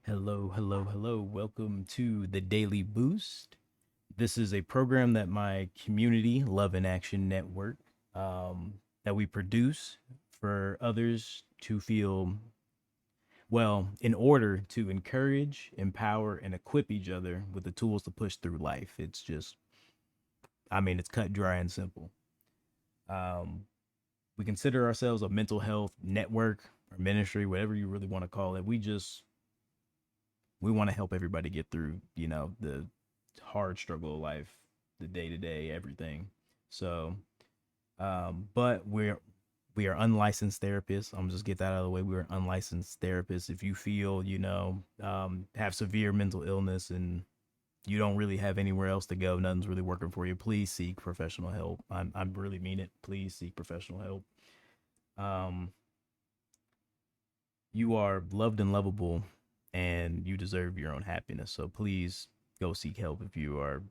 Hello, hello, hello. Welcome to the Daily Boost. This is a program that my community, Love in Action Network, that we produce for others to feel well, in order to encourage, empower, and equip each other with the tools to push through life. It's cut dry and simple. Um, we consider ourselves a mental health network or ministry, whatever you really want to call it. We want to help everybody get through, the hard struggle of life, the day to day, everything. So, but we are unlicensed therapists. I'm just get that out of the way. We're unlicensed therapists. If you feel, have severe mental illness and you don't really have anywhere else to go, nothing's really working for you, please seek professional help. I really mean it. Please seek professional help. Um, you are loved and lovable, and you deserve your own happiness. So please go seek help if you are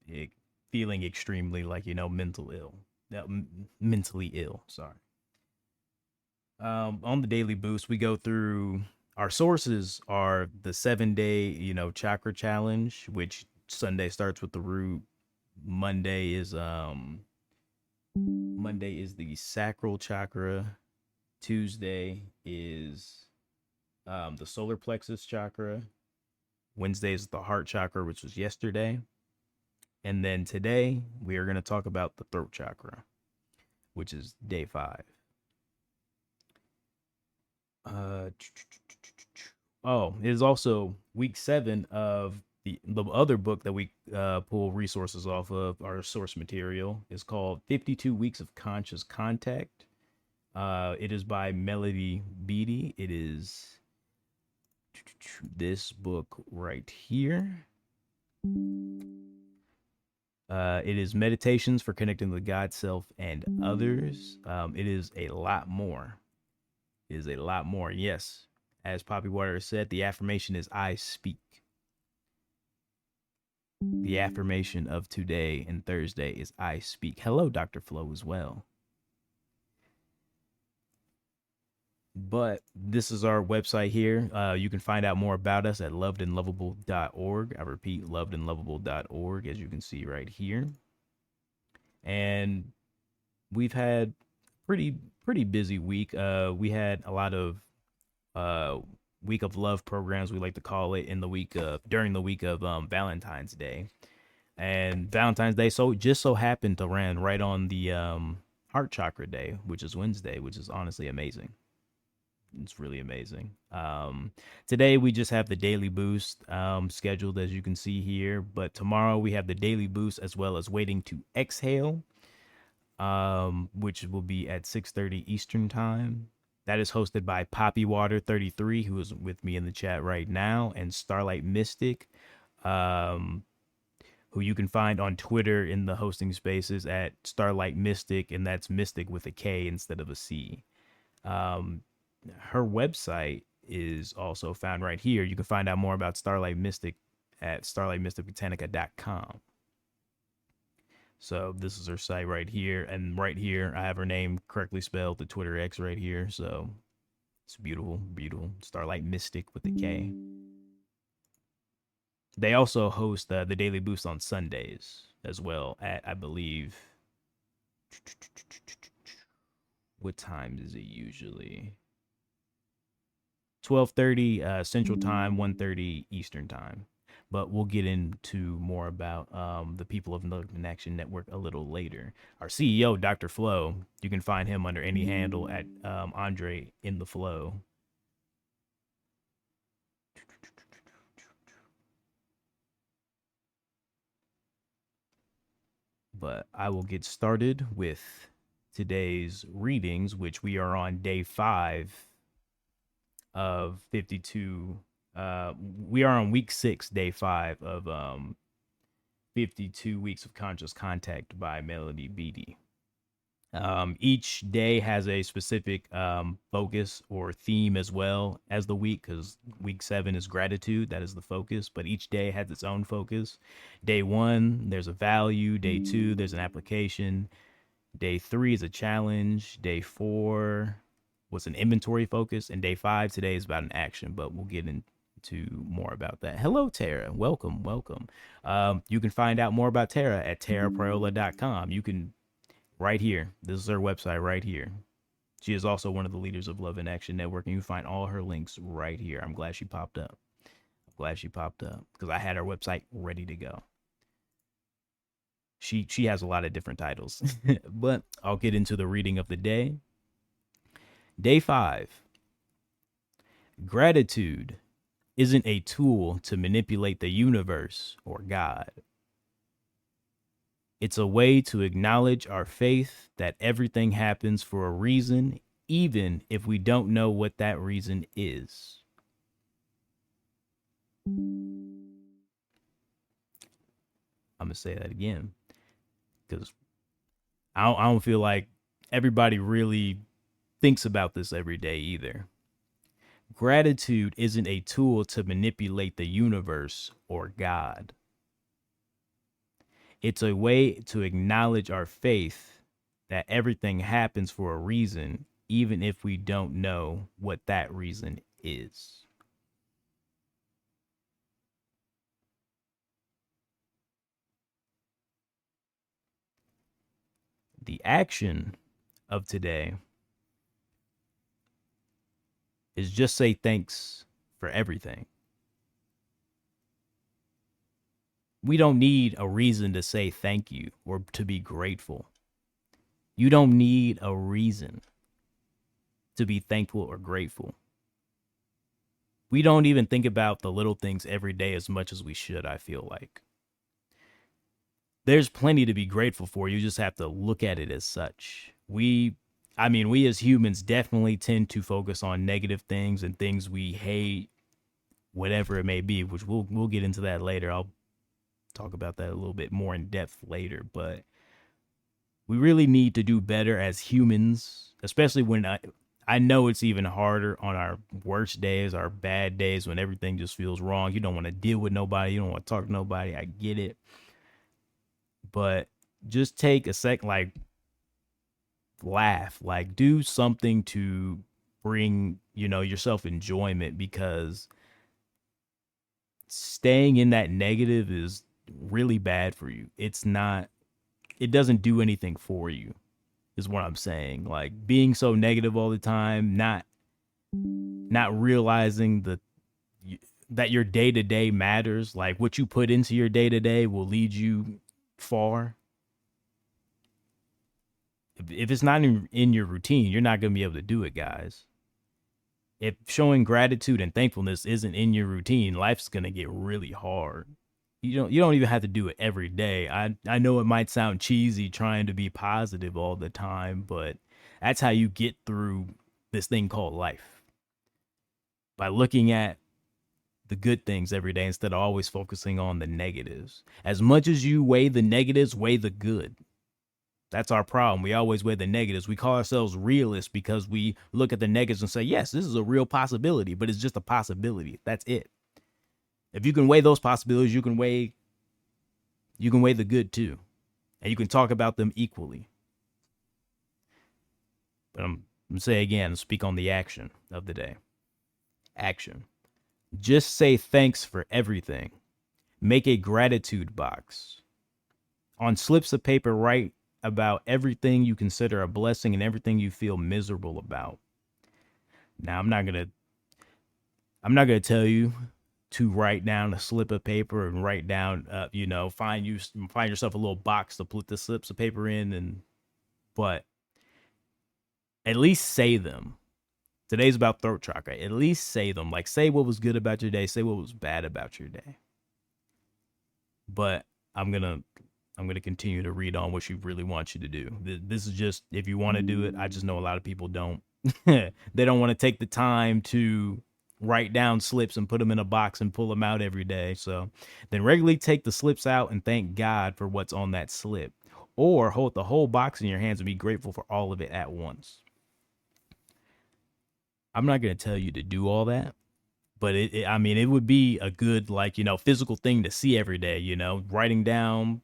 eh, feeling extremely like mentally ill. Sorry. On the daily boost, we go through our sources are the 7 day chakra challenge, which Sunday starts with the root. Monday is Monday is the sacral chakra. Tuesday is the solar plexus chakra. Wednesday is the heart chakra, which was yesterday. And then today we are going to talk about the throat chakra, which is day 5. Uh, it is also week 7 of the other book that we pull resources off of. Our source material is called 52 Weeks of Conscious Contact. It is by Melody Beatty. It is this book right here. It is meditations for connecting with God, self, and others. It is a lot more. It is a lot more. Yes, as Poppy Water said, the affirmation is I speak. The affirmation of today and Thursday is I speak. Hello, Dr. Flo, as well. But this is our website here. You can find out more about us at lovedandlovable.org. I repeat, lovedandlovable.org, as you can see right here. And we've had pretty busy week. We had a lot of uh week of love programs, we like to call it, in the week of during the week of Valentine's Day. And Valentine's Day just so happened to run right on the heart chakra day, which is Wednesday, which is honestly amazing. It's really amazing. Today we just have the daily boost scheduled, as you can see here, but tomorrow we have the daily boost as well as waiting to exhale, which will be at 6:30 Eastern time. That is hosted by Poppy Water 33, who is with me in the chat right now, and Starlight Mystic, um, who you can find on Twitter in the hosting spaces at Starlight Mystic, and that's Mystic with a K instead of a C. Um, Her website is also found right here. You can find out more about Starlight Mystic at starlightmysticbotanica.com. So this is her site right here, and right here I have her name correctly spelled, the Twitter X right here. So it's beautiful, beautiful. Starlight Mystic with the K. They also host the Daily Boost on Sundays as well at, I believe, what time is it usually? 12:30 Central Time, 1:30 Eastern Time. But we'll get into more about the people of the Action Network a little later. Our CEO, Dr. Flo, you can find him under any handle at Andre in the Flow. But I will get started with today's readings, which we are on day 5 of 52. We are on week 6, day 5 of 52 Weeks of Conscious Contact by Melody Beatty. Each day has a specific focus or theme as well as the week, because week 7 is gratitude. That is the focus, but each day has its own focus. Day 1, there's a value. Day 2, there's an application. Day 3 is a challenge. Day 4 was an inventory focus. And day 5 today is about an action, but we'll get in to more about that. Hello, Tara. Welcome, welcome. You can find out more about Tara at taraprayola.com. You can, right here. This is her website right here. She is also one of the leaders of Love in Action Network, and you can find all her links right here. I'm glad she popped up. I'm glad she popped up because I had her website ready to go. She has a lot of different titles, but I'll get into the reading of the day. Day 5. Gratitude isn't a tool to manipulate the universe or God. It's a way to acknowledge our faith that everything happens for a reason, even if we don't know what that reason is. I'm going to say that again because I don't feel like everybody really thinks about this every day either. Gratitude isn't a tool to manipulate the universe or God. It's a way to acknowledge our faith that everything happens for a reason, even if we don't know what that reason is. The action of today is just say thanks for everything. We don't need a reason to say thank you or to be grateful. You don't need a reason to be thankful or grateful. We don't even think about the little things every day as much as we should, I feel like. There's plenty to be grateful for. You just have to look at it as such. We as humans definitely tend to focus on negative things and things we hate, whatever it may be, which we'll get into that later. I'll talk about that a little bit more in depth later, but we really need to do better as humans, especially when I know it's even harder on our worst days, our bad days when everything just feels wrong. You don't want to deal with nobody, you don't want to talk to nobody. I get it. But just take a sec, like laugh, like do something to bring, yourself enjoyment, because staying in that negative is really bad for you. It doesn't do anything for you, is what I'm saying. Like being so negative all the time, not realizing that your day to day matters. Like what you put into your day to day will lead you far. If it's not in your routine, you're not going to be able to do it, guys. If showing gratitude and thankfulness isn't in your routine, life's going to get really hard. You don't even have to do it every day. I know it might sound cheesy trying to be positive all the time, but that's how you get through this thing called life. By looking at the good things every day instead of always focusing on the negatives. As much as you weigh the negatives, weigh the good. That's our problem. We always weigh the negatives. We call ourselves realists because we look at the negatives and say, yes, this is a real possibility, but it's just a possibility. That's it. If you can weigh those possibilities, you can weigh the good too. And you can talk about them equally. But I'm going to say again, speak on the action of the day. Action. Just say thanks for everything. Make a gratitude box. On slips of paper, write about everything you consider a blessing and everything you feel miserable about. Now, I'm not going to tell you to write down a slip of paper and write down, find yourself a little box to put the slips of paper in, but at least say them. Today's about throat chakra. At least say them. Like, say what was good about your day. Say what was bad about your day. But I'm gonna continue to read on what she really wants you to do. This is just if you want to do it. I just know a lot of people don't. They don't want to take the time to write down slips and put them in a box and pull them out every day. So then regularly take the slips out and thank God for what's on that slip, or hold the whole box in your hands and be grateful for all of it at once. I'm not going to tell you to do all that, but it would be a good, physical thing to see every day, writing down,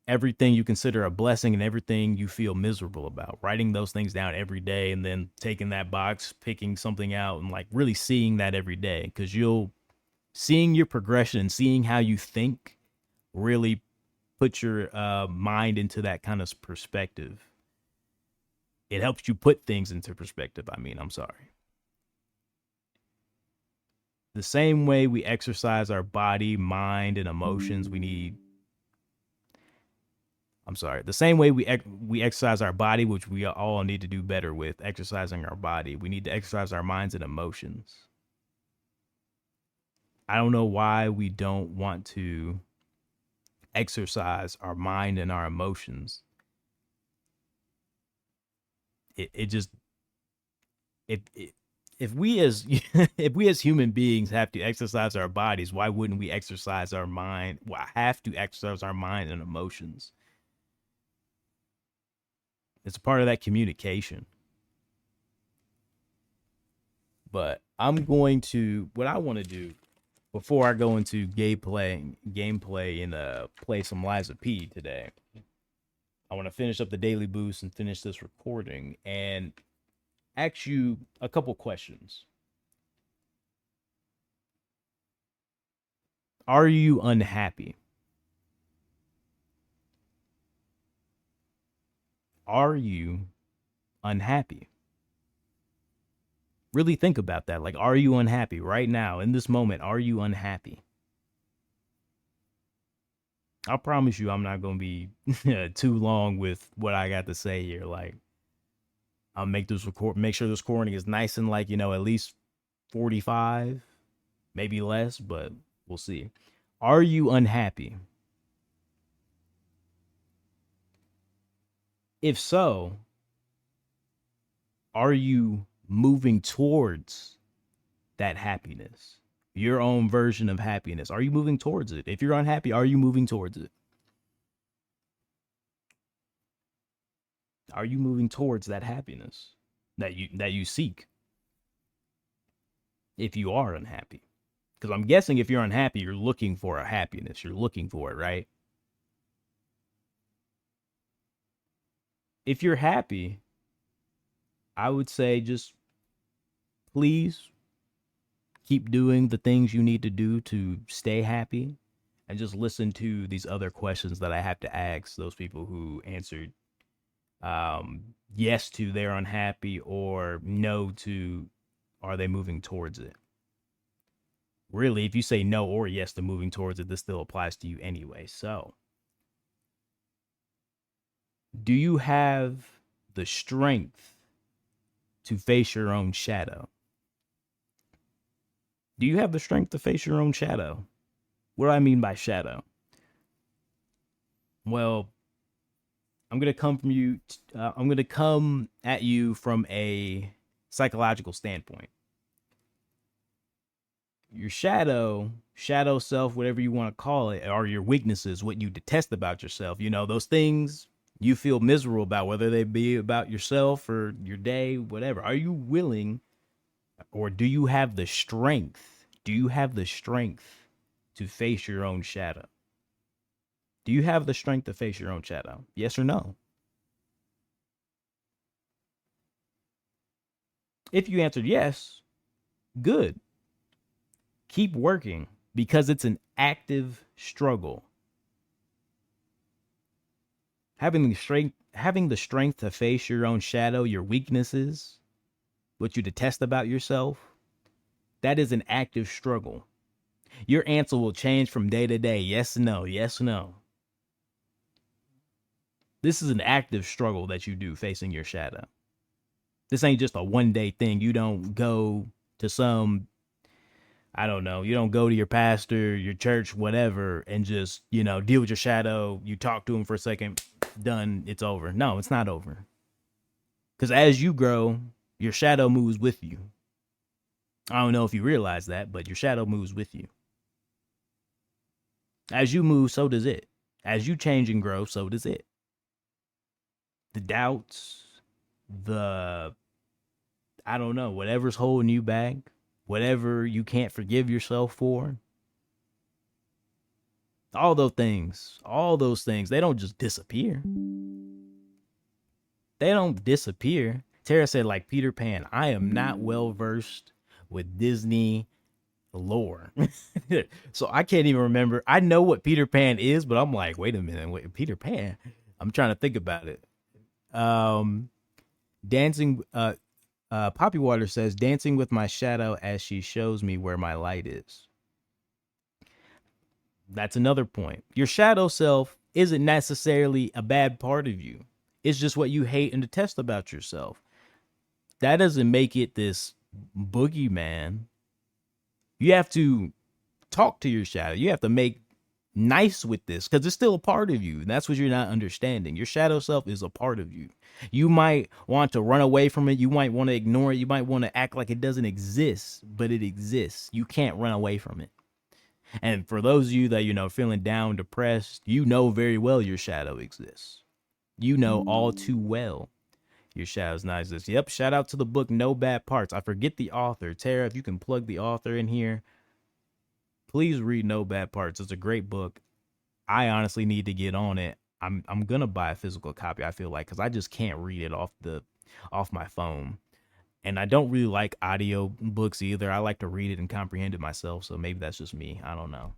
everything you consider a blessing and everything you feel miserable about. Writing those things down every day and then taking that box, picking something out, and like really seeing that every day, because you'll seeing your progression and seeing how you think really put your mind into that kind of perspective. It helps you put things into perspective. I mean, I'm sorry. The same way we exercise our body, mind, and emotions, we need. I'm sorry. The same way we exercise our body, which we all need to do better with exercising our body, we need to exercise our minds and emotions. I don't know why we don't want to exercise our mind and our emotions. It just it if we as if we as human beings have to exercise our bodies, why wouldn't we exercise our mind? Well, have to exercise our mind and emotions. It's a part of that communication. But I'm going to what I want to do before I go into gameplay and play some Liza P today. I want to finish up the daily boost and finish this recording and ask you a couple questions. Are you unhappy? Are you unhappy? Really think about that. Like, are you unhappy right now in this moment? Are you unhappy? I promise you, I'm not going to be too long with what I got to say here. Like, I'll make sure this recording is nice and like, at least 45, maybe less, but we'll see. Are you unhappy? If so, are you moving towards that happiness? Your own version of happiness. Are you moving towards it? If you're unhappy, are you moving towards it? Are you moving towards that happiness that you seek? If you are unhappy, because I'm guessing if you're unhappy, you're looking for a happiness. You're looking for it, right? If you're happy, I would say just please keep doing the things you need to do to stay happy, and just listen to these other questions that I have to ask those people who answered yes to they're unhappy or no to are they moving towards it. Really, if you say no or yes to moving towards it, this still applies to you anyway. So, do you have the strength to face your own shadow? Do you have the strength to face your own shadow? What do I mean by shadow? Well, I'm gonna come from you. I'm gonna come at you from a psychological standpoint. Your shadow self, whatever you want to call it, are your weaknesses, what you detest about yourself. Those things you feel miserable about, whether they be about yourself or your day, whatever. Are you willing, or do you have the strength? Do you have the strength to face your own shadow? Do you have the strength to face your own shadow? Yes or no? If you answered yes, good. Keep working, because it's an active struggle. Having the strength to face your own shadow, your weaknesses, what you detest about yourself, that is an active struggle. Your answer will change from day to day. Yes, no, yes, no. This is an active struggle that you do facing your shadow. This ain't just a one day thing. You don't go to some, I don't know, you don't go to your pastor, your church, whatever, and just, deal with your shadow. You talk to him for a second, done, it's over. No, it's not over. Because as you grow, your shadow moves with you. I don't know if you realize that, but your shadow moves with you. As you move, so does it. As you change and grow, so does it. The doubts, the, I don't know, whatever's holding you back, whatever you can't forgive yourself for, all those things, they don't just disappear. They don't disappear. Tara said, like Peter Pan, I am not well versed with Disney lore. So I can't even remember. I know what Peter Pan is, but I'm like, wait a minute, wait, Peter Pan. I'm trying to think about it. Um, dancing. Poppy Water says, dancing with my shadow as she shows me where my light is. That's another point. Your shadow self isn't necessarily a bad part of you. It's just what you hate and detest about yourself. That doesn't make it this boogeyman. You have to talk to your shadow. You have to make nice with this because it's still a part of you. And that's what you're not understanding. Your shadow self is a part of you. You might want to run away from it. You might want to ignore it. You might want to act like it doesn't exist, but it exists. You can't run away from it. And for those of you that, feeling down, depressed, you know very well your shadow exists. You know all too well your shadow's not exist. Yep, shout out to the book No Bad Parts. I forget the author. Tara, if you can plug the author in here, please read No Bad Parts. It's a great book. I honestly need to get on it. I'm gonna buy a physical copy, I feel like, because I just can't read it off my phone. And I don't really like audio books either. I like to read it and comprehend it myself. So maybe that's just me. I don't know.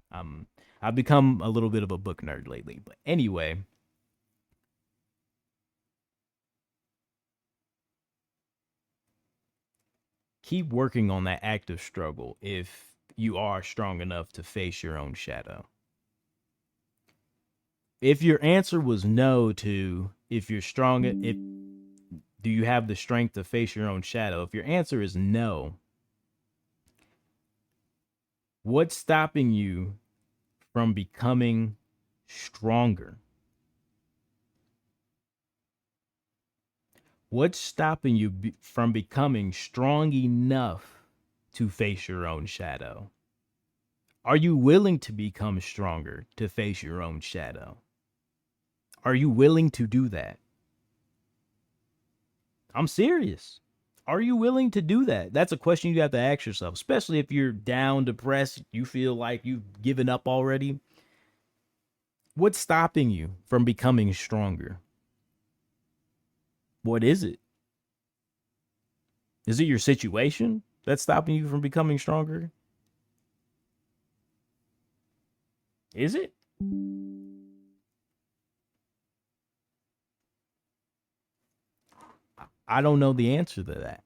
I've become a little bit of a book nerd lately. But anyway, keep working on that active struggle if you are strong enough to face your own shadow. If your answer was no to if you're strong, if do you have the strength to face your own shadow? If your answer is no, what's stopping you from becoming stronger? What's stopping you from becoming strong enough to face your own shadow? Are you willing to become stronger to face your own shadow? Are you willing to do that? I'm serious. Are you willing to do that? That's a question you have to ask yourself, especially if you're down, depressed, you feel like you've given up already. What's stopping you from becoming stronger? What is it? Is it your situation that's stopping you from becoming stronger? Is it? I don't know the answer to that.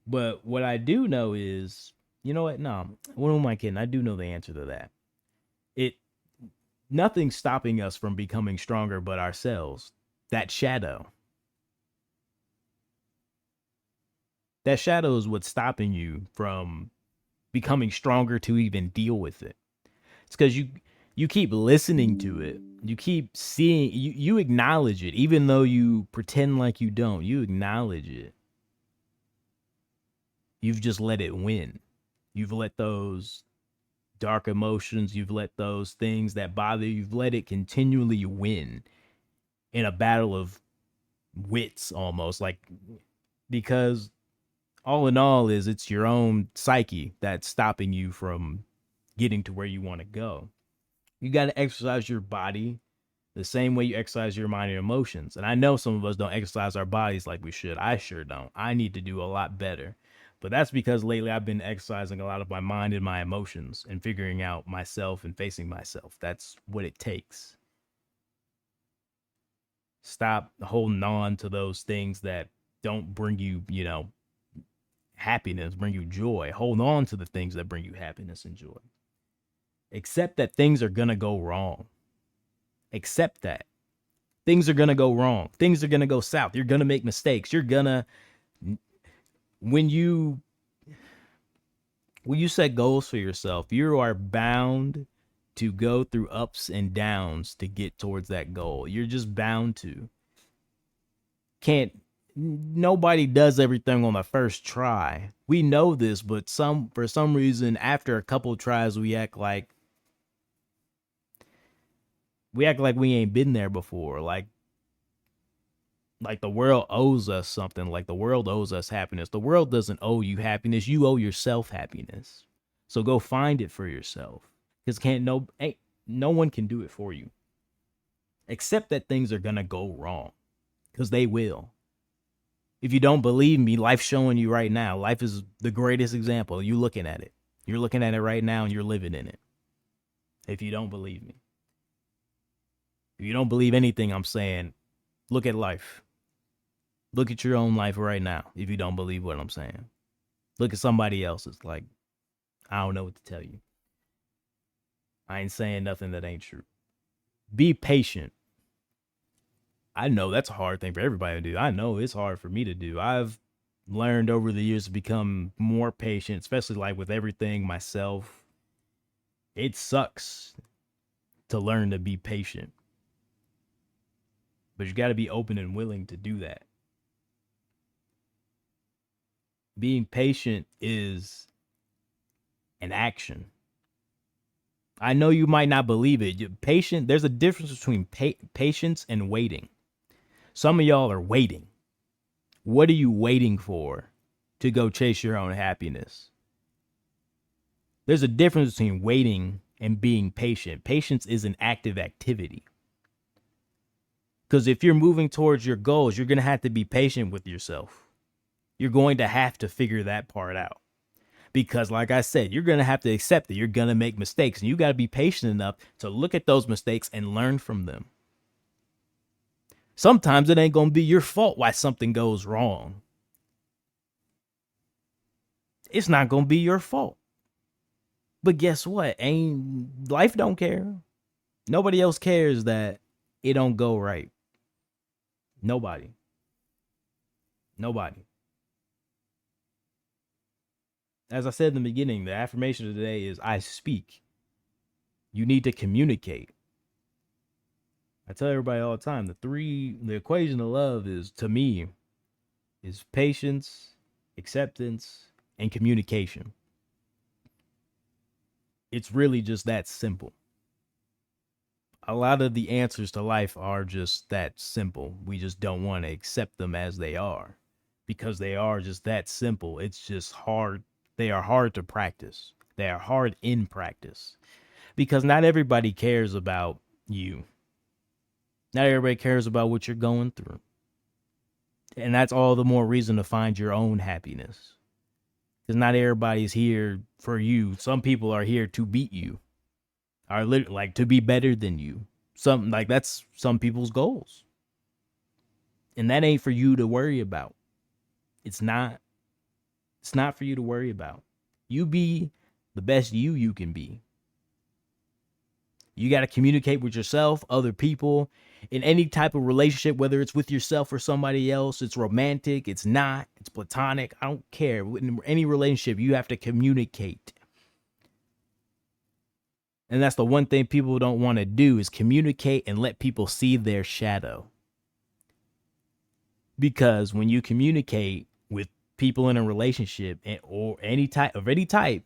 But what I do know is, you know what? No, what am I kidding? I do know the answer to that. It Nothing's stopping us from becoming stronger but ourselves. That shadow. That shadow is what's stopping you from becoming stronger to even deal with it. It's because you keep listening to it. You keep seeing you acknowledge it, even though you pretend like you don't. You acknowledge it. You've just let it win. You've let those dark emotions, you've let those things that bother you, you've let it continually win in a battle of wits almost, like, because all in all is it's your own psyche that's stopping you from getting to where you want to go. You got to exercise your body the same way you exercise your mind and emotions. And I know some of us don't exercise our bodies like we should. I sure don't. I need to do a lot better. But that's because lately I've been exercising a lot of my mind and my emotions and figuring out myself and facing myself. That's what it takes. Stop holding on to those things that don't bring you, happiness, bring you joy. Hold on to the things that bring you happiness and joy. Accept that things are going to go wrong. Accept that. Things are going to go wrong. Things are going to go south. You're going to make mistakes. You're going to, when you set goals for yourself, you are bound to go through ups and downs to get towards that goal. You're just bound to. Nobody does everything on the first try. We know this, but for some reason, after a couple of tries, we act like we ain't been there before. Like the world owes us something. Like the world owes us happiness. The world doesn't owe you happiness. You owe yourself happiness. So go find it for yourself. Because No one can do it for you. Accept that things are going to go wrong, because they will. If you don't believe me, life's showing you right now. Life is the greatest example. You're looking at it. You're looking at it right now and you're living in it. If you don't believe me, if you don't believe anything I'm saying, look at life. Look at your own life right now if you don't believe what I'm saying. Look at somebody else's. Like, I don't know what to tell you. I ain't saying nothing that ain't true. Be patient. I know that's a hard thing for everybody to do. I know it's hard for me to do. I've learned over the years to become more patient, especially like with everything myself. It sucks to learn to be patient, but you got to be open and willing to do that. Being patient is an action. I know you might not believe it. Patient, there's a difference between patience and waiting. Some of y'all are waiting. What are you waiting for to go chase your own happiness? There's a difference between waiting and being patient. Patience is an active activity. Because if you're moving towards your goals, you're going to have to be patient with yourself. You're going to have to figure that part out. Because like I said, you're going to have to accept that you're going to make mistakes. And you got to be patient enough to look at those mistakes and learn from them. Sometimes it ain't going to be your fault why something goes wrong. It's not going to be your fault. But guess what? Life don't care. Nobody else cares that it don't go right. Nobody. Nobody. As I said in the beginning, the affirmation of today is I speak. You need to communicate. I tell everybody all the time, the equation of love is, to me, is patience, acceptance, and communication. It's really just that simple. A lot of the answers to life are just that simple. We just don't want to accept them as they are because they are just that simple. It's just hard. They are hard to practice. They are hard in practice because not everybody cares about you. Not everybody cares about what you're going through. And that's all the more reason to find your own happiness. Because not everybody's here for you. Some people are here to beat you, are like to be better than you. That's some people's goals. And that ain't for you to worry about. It's not. It's not for you to worry about. You be the best you can be. You got to communicate with yourself, other people, in any type of relationship, whether it's with yourself or somebody else. It's romantic, it's not, it's platonic. I don't care. In any relationship, you have to communicate. And that's the one thing people don't want to do is communicate and let people see their shadow. Because when you communicate with people in a relationship or any type,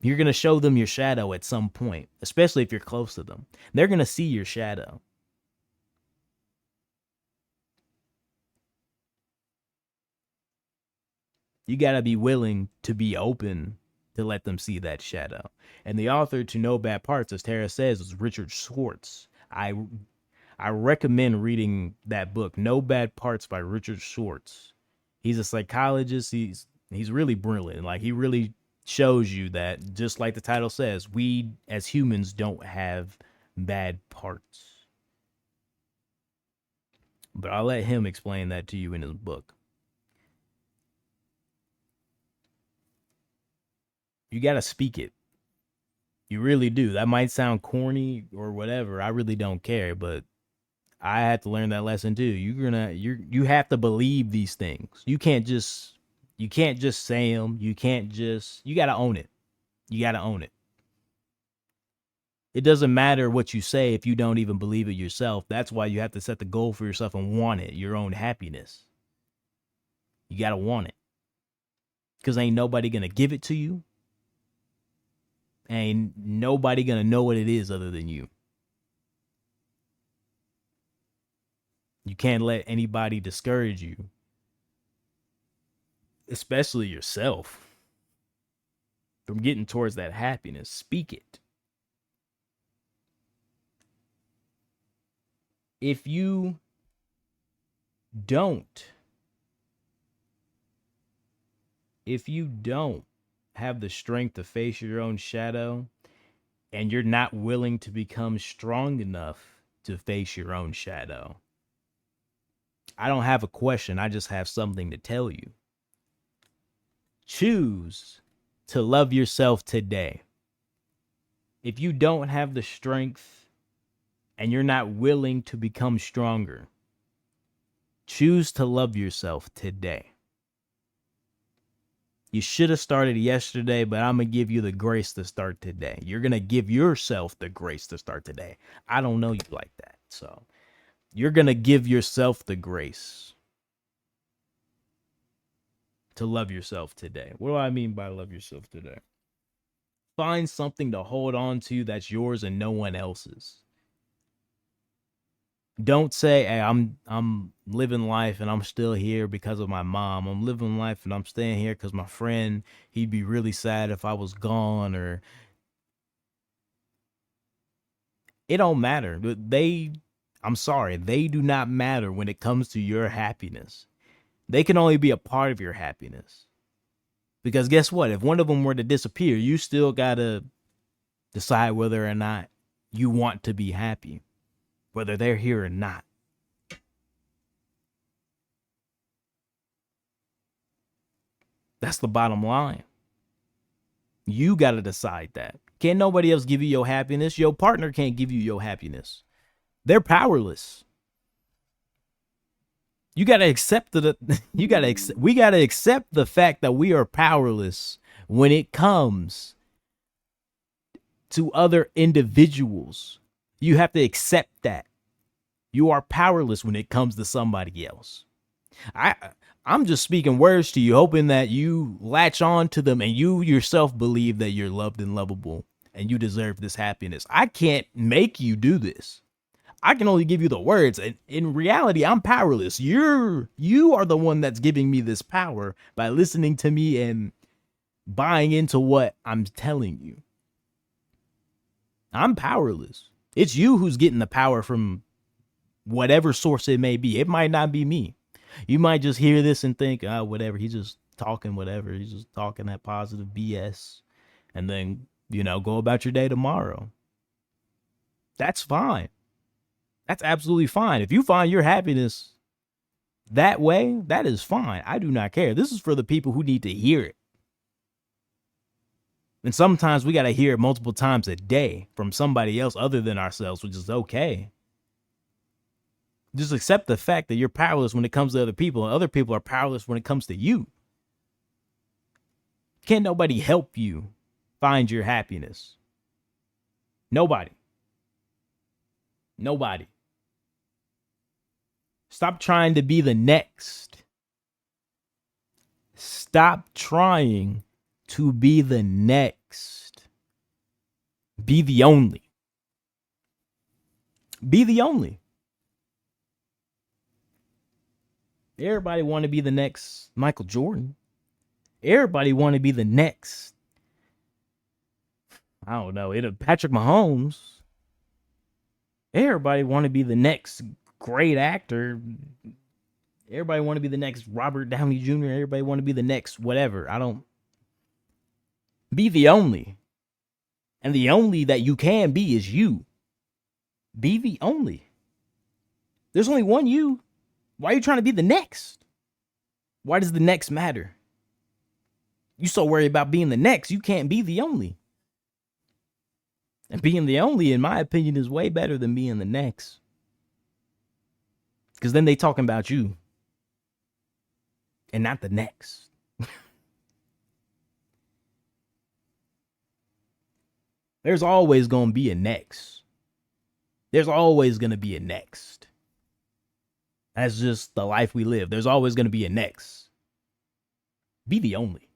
you're going to show them your shadow at some point, especially if you're close to them. They're going to see your shadow. You got to be willing to be open to let them see that shadow. And the author to No Bad Parts, as Tara says, is Richard Schwartz. I recommend reading that book, No Bad Parts by Richard Schwartz. He's a psychologist. He's really brilliant. Like, he really shows you that, just like the title says, we as humans don't have bad parts. But I'll let him explain that to you in his book. You got to speak it. You really do. That might sound corny or whatever. I really don't care, but I had to learn that lesson too. You have to believe these things. You can't just say them. You got to own it. You got to own it. It doesn't matter what you say if you don't even believe it yourself. That's why you have to set the goal for yourself and want it, your own happiness. You got to want it. Because ain't nobody going to give it to you. Ain't nobody going to know what it is other than you. You can't let anybody discourage you, especially yourself, from getting towards that happiness. Speak it. If you don't, if you don't have the strength to face your own shadow, and you're not willing to become strong enough to face your own shadow, I don't have a question. I just have something to tell you. Choose to love yourself today. If you don't have the strength and you're not willing to become stronger, choose to love yourself today. You should have started yesterday, but I'm going to give you the grace to start today. You're going to give yourself the grace to start today. I don't know you like that. So you're going to give yourself the grace to love yourself today. What do I mean by love yourself today? Find something to hold on to that's yours and no one else's. Don't say, "Hey, I'm living life and I'm still here because of my mom. I'm living life and I'm staying here because my friend, he'd be really sad if I was gone." Or it don't matter. I'm sorry, they do not matter when it comes to your happiness. They can only be a part of your happiness. Because guess what? If one of them were to disappear, you still gotta decide whether or not you want to be happy, whether they're here or not. That's the bottom line. You got to decide that. Can't nobody else give you your happiness. Your partner can't give you your happiness. They're powerless. You got to accept we got to accept the fact that we are powerless when it comes to other individuals. You have to accept that. You are powerless when it comes to somebody else. I'm just speaking words to you, hoping that you latch on to them and you yourself believe that you're loved and lovable and you deserve this happiness. I can't make you do this. I can only give you the words. And in reality, I'm powerless. You are the one that's giving me this power by listening to me and buying into what I'm telling you. I'm powerless. It's you who's getting the power from whatever source it may be. It might not be me. You might just hear this and think, oh, whatever, he's just talking whatever. He's just talking that positive BS. And then, go about your day tomorrow. That's fine. That's absolutely fine. If you find your happiness that way, that is fine. I do not care. This is for the people who need to hear it. And sometimes we got to hear it multiple times a day from somebody else other than ourselves, which is okay. Just accept the fact that you're powerless when it comes to other people, and other people are powerless when it comes to you. Can't nobody help you find your happiness. Nobody. Stop trying to be the next. Stop trying to be the next. Be the only. Be the only. Everybody want to be the next Michael Jordan. Everybody want to be the next, I don't know, Patrick Mahomes. Everybody want to be the next great actor. Everybody want to be the next Robert Downey Jr. Everybody want to be the next whatever. Be the only. And the only that you can be is you. Be the only. There's only one you. Why are you trying to be the next? Why does the next matter? You so worried about being the next, you can't be the only. And being the only, in my opinion, is way better than being the next. Because then they talking about you. And not the next. There's always going to be a next. There's always going to be a next. That's just the life we live. There's always going to be a next. Be the only.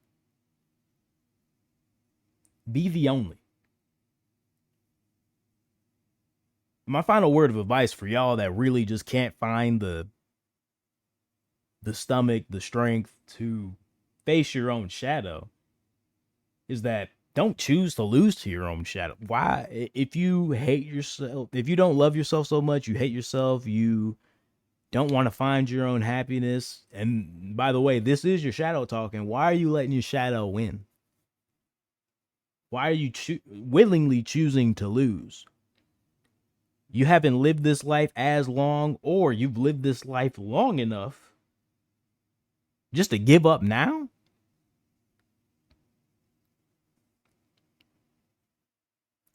Be the only. My final word of advice for y'all that really just can't find the stomach, the strength to face your own shadow is that Don't choose to lose to your own shadow. Why? If you hate yourself, if you don't love yourself so much, you hate yourself, you don't want to find your own happiness. And by the way, this is your shadow talking. Why are you letting your shadow win? Why are you willingly choosing to lose? You haven't lived this life as long, or you've lived this life long enough just to give up now?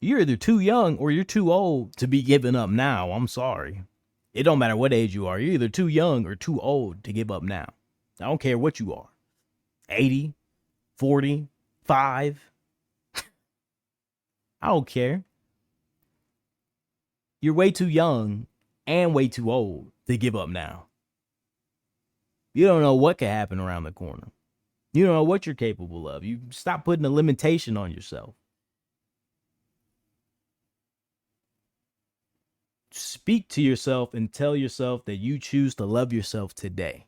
You're either too young or you're too old to be giving up now. I'm sorry. It don't matter what age you are. You're either too young or too old to give up now. I don't care what you are. 80, 40, 5. I don't care. You're way too young and way too old to give up now. You don't know what could happen around the corner. You don't know what you're capable of. You stop putting a limitation on yourself. Speak to yourself and tell yourself that you choose to love yourself today.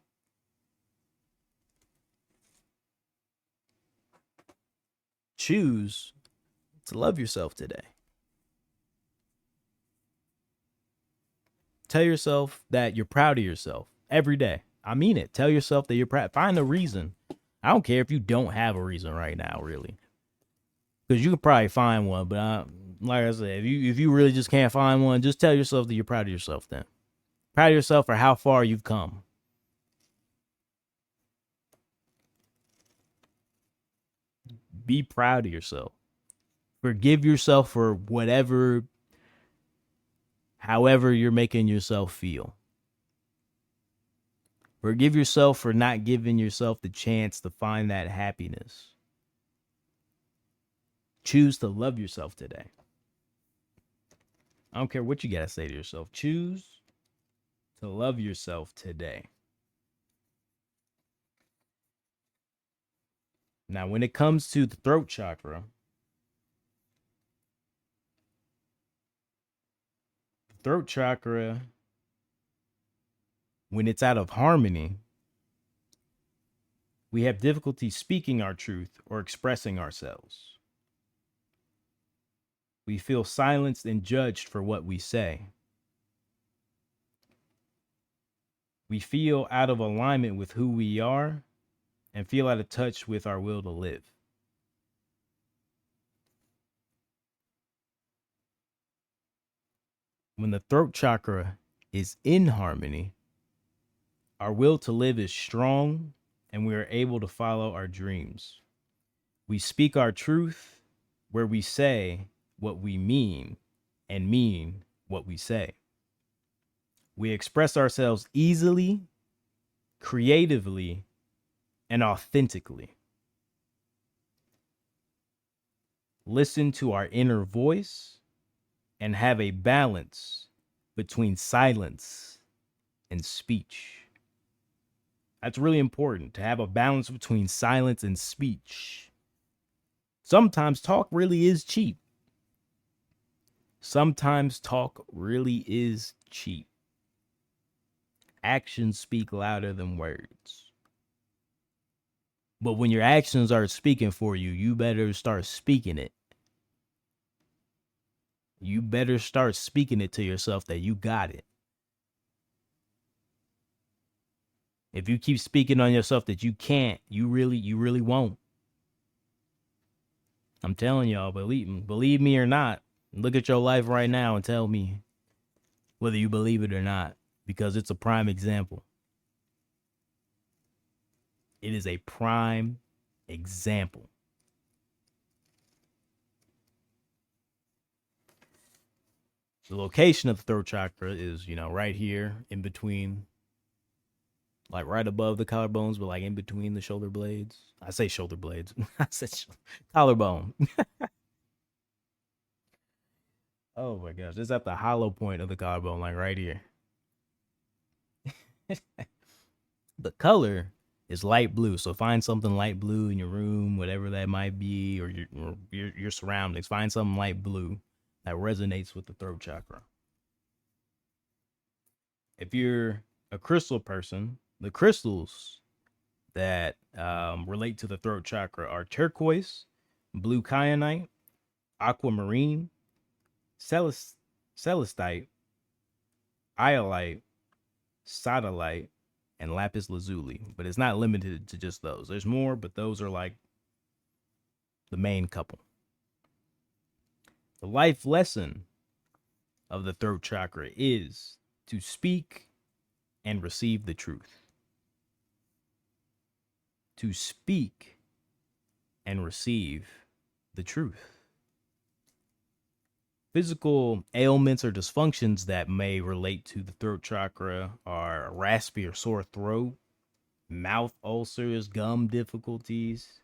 Choose to love yourself today. Tell yourself that you're proud of yourself every day. I mean it. Tell yourself that you're proud. Find a reason. I don't care if you don't have a reason right now, really, because you could probably find one. But like I said, if you really just can't find one, just tell yourself that you're proud of yourself. Then proud of yourself for how far you've come. Be proud of yourself. Forgive yourself for whatever, however you're making yourself feel. Forgive yourself for not giving yourself the chance to find that happiness. Choose to love yourself today. I don't care what you got to say to yourself. Choose to love yourself today. Now, when it comes to the throat chakra, when it's out of harmony, we have difficulty speaking our truth or expressing ourselves. We feel silenced and judged for what we say. We feel out of alignment with who we are and feel out of touch with our will to live. When the throat chakra is in harmony, our will to live is strong and we are able to follow our dreams. We speak our truth where we say what we mean and mean what we say. We express ourselves easily, creatively, and authentically. Listen to our inner voice and have a balance between silence and speech. That's really important, to have a balance between silence and speech. Sometimes talk really is cheap. Sometimes talk really is cheap. Actions speak louder than words. But when your actions are speaking for you, you better start speaking it. You better start speaking it to yourself that you got it. If you keep speaking on yourself that you can't, you really won't. I'm telling y'all, believe me or not, look at your life right now and tell me whether you believe it or not, because it's a prime example. It is a prime example. The location of the throat chakra is, right here in between, like right above the collarbones, but like in between the shoulder blades. I say shoulder blades. I said collarbone. Oh my gosh. It's at the hollow point of the collarbone, like right here. The color is light blue. So find something light blue in your room, whatever that might be, or your surroundings. Find something light blue that resonates with the throat chakra. If you're a crystal person, the crystals that relate to the throat chakra are turquoise, blue kyanite, aquamarine, celestite, iolite, sodalite, and lapis lazuli. But it's not limited to just those. There's more, but those are like the main couple. The life lesson of the throat chakra is to speak and receive the truth. To speak and receive the truth. Physical ailments or dysfunctions that may relate to the throat chakra are raspy or sore throat, mouth ulcers, gum difficulties,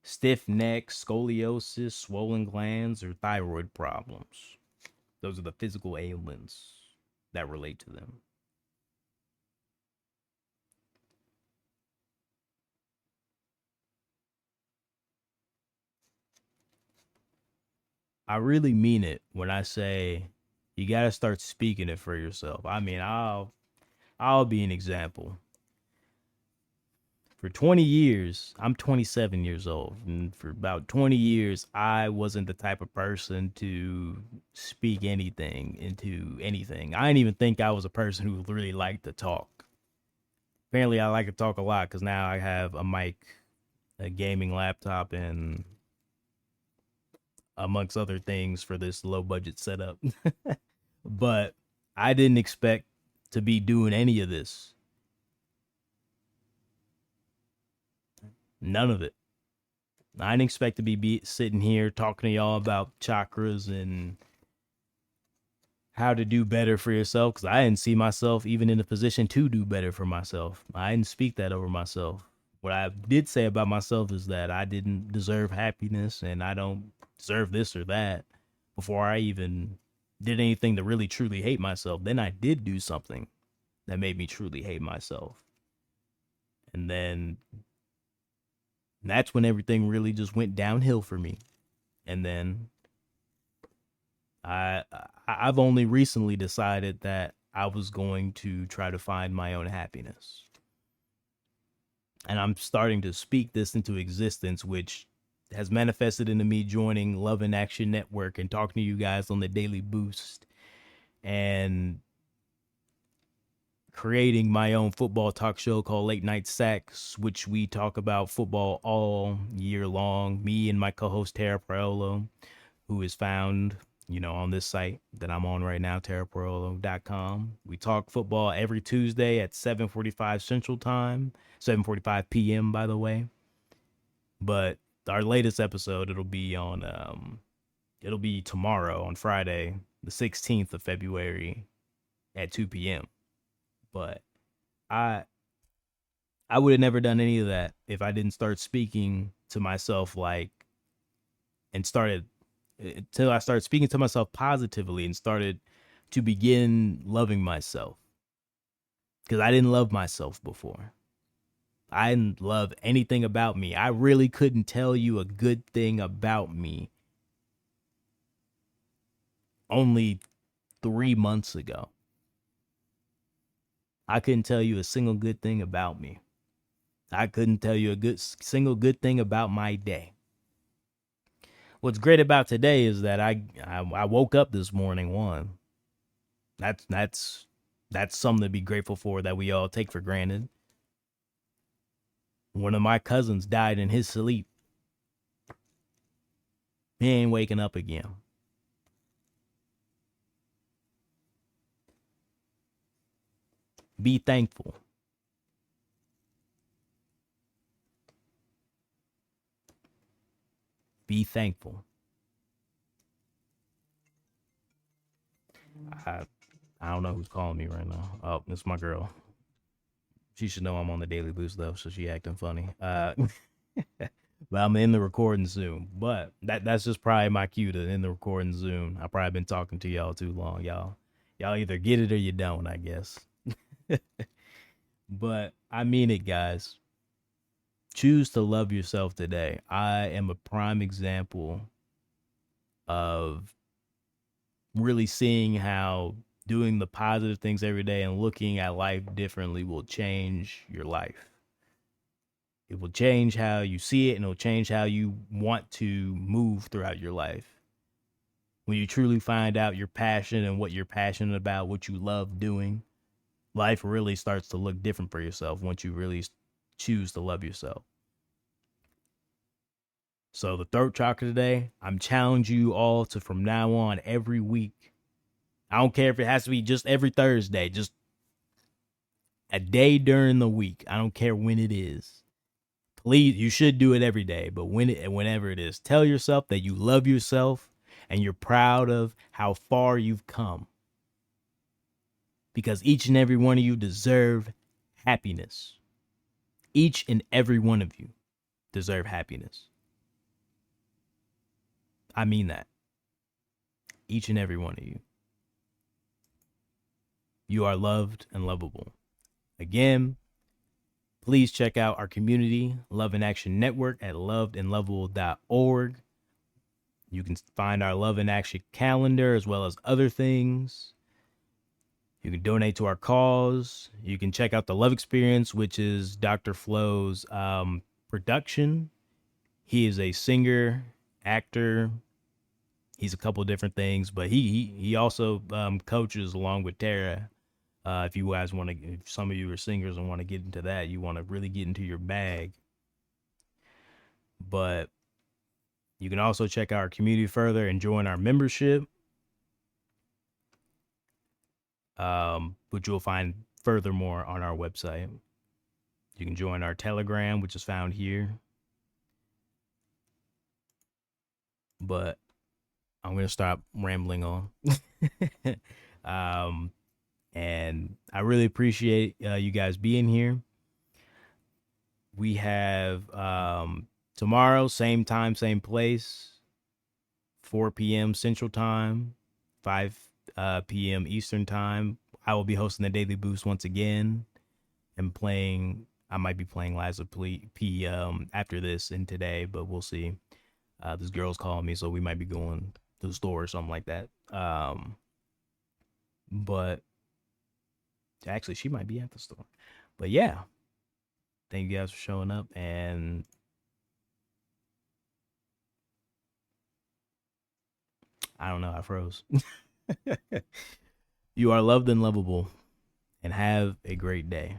stiff neck, scoliosis, swollen glands, or thyroid problems. Those are the physical ailments that relate to them. I really mean it when I say you got to start speaking it for yourself. I mean, I'll be an example. For 20 years, I'm 27 years old, and for about 20 years, I wasn't the type of person to speak anything into anything. I didn't even think I was a person who really liked to talk. Apparently, I like to talk a lot because now I have a mic, a gaming laptop, and amongst other things for this low budget setup. But I didn't expect to be doing any of this. None of it. I didn't expect to be sitting here talking to y'all about chakras and how to do better for yourself because I didn't see myself even in a position to do better for myself. I didn't speak that over myself. What I did say about myself is that I didn't deserve happiness and I don't deserve this or that before I even did anything to really truly hate myself. Then I did do something that made me truly hate myself. And then that's when everything really just went downhill for me. And then I I've only recently decided that I was going to try to find my own happiness. And I'm starting to speak this into existence, which has manifested into me joining Love and Action Network and talking to you guys on the Daily Boost and creating my own football talk show called Late Night Sacks, which we talk about football all year long. Me and my co-host Tara Paolo, who is found, on this site that I'm on right now, tarapaolo.com. We talk football every Tuesday at 7:45 Central Time, 7:45 p.m. by the way. But our latest episode, it'll be tomorrow on Friday, the 16th of February at 2 p.m. But I I would have never done any of that if I didn't start speaking to myself and started until I started speaking to myself positively and started to begin loving myself because I didn't love myself before. I didn't love anything about me. I really couldn't tell you a good thing about me only 3 months ago. I couldn't tell you a single good thing about me. I couldn't tell you a single good thing about my day. What's great about today is that I woke up this morning. One, that's something to be grateful for that we all take for granted. One of my cousins died in his sleep. He ain't waking up again. Be thankful. Be thankful. I I don't know who's calling me right now. Oh, it's my girl. She should know I'm on the Daily Boost though, so she acting funny. But I'm in the recording soon. But that's just probably my cue to in the recording soon. I probably been talking to y'all too long, y'all. Y'all either get it or you don't, I guess. But I mean it, guys. Choose to love yourself today. I am a prime example of really seeing how doing the positive things every day and looking at life differently will change your life. It will change how you see it, and it'll change how you want to move throughout your life. When you truly find out your passion and what you're passionate about, what you love doing, life really starts to look different for yourself once you really choose to love yourself. So the throat chakra today, I'm challenging you all to from now on every week. I don't care if it has to be just every Thursday, just a day during the week. I don't care when it is. Please, you should do it every day, but whenever it is, tell yourself that you love yourself and you're proud of how far you've come. Because each and every one of you deserve happiness. Each and every one of you deserve happiness. I mean that. Each and every one of you. You are loved and lovable. Again, please check out our community, Love in Action Network, at lovedandlovable.org. You can find our Love in Action calendar as well as other things. You can donate to our cause. You can check out the Love Experience, which is Dr. Flo's production. He is a singer, actor. He's a couple of different things, but he also coaches along with Tara. If you guys want to, if some of you are singers and want to get into that, you want to really get into your bag. But you can also check out our community further and join our membership, which you'll find furthermore on our website. You can join our Telegram, which is found here. But I'm going to stop rambling on. And I really appreciate you guys being here. We have tomorrow, same time, same place, 4 p.m. Central Time, 5 p.m. Eastern Time. I will be hosting the Daily Boost once again and playing. I might be playing Liza P after this and today, but we'll see. This girl's calling me, so we might be going to the store or something like that. But actually, she might be at the store. But yeah, thank you guys for showing up, and I don't know, I froze. You are loved and lovable, and have a great day.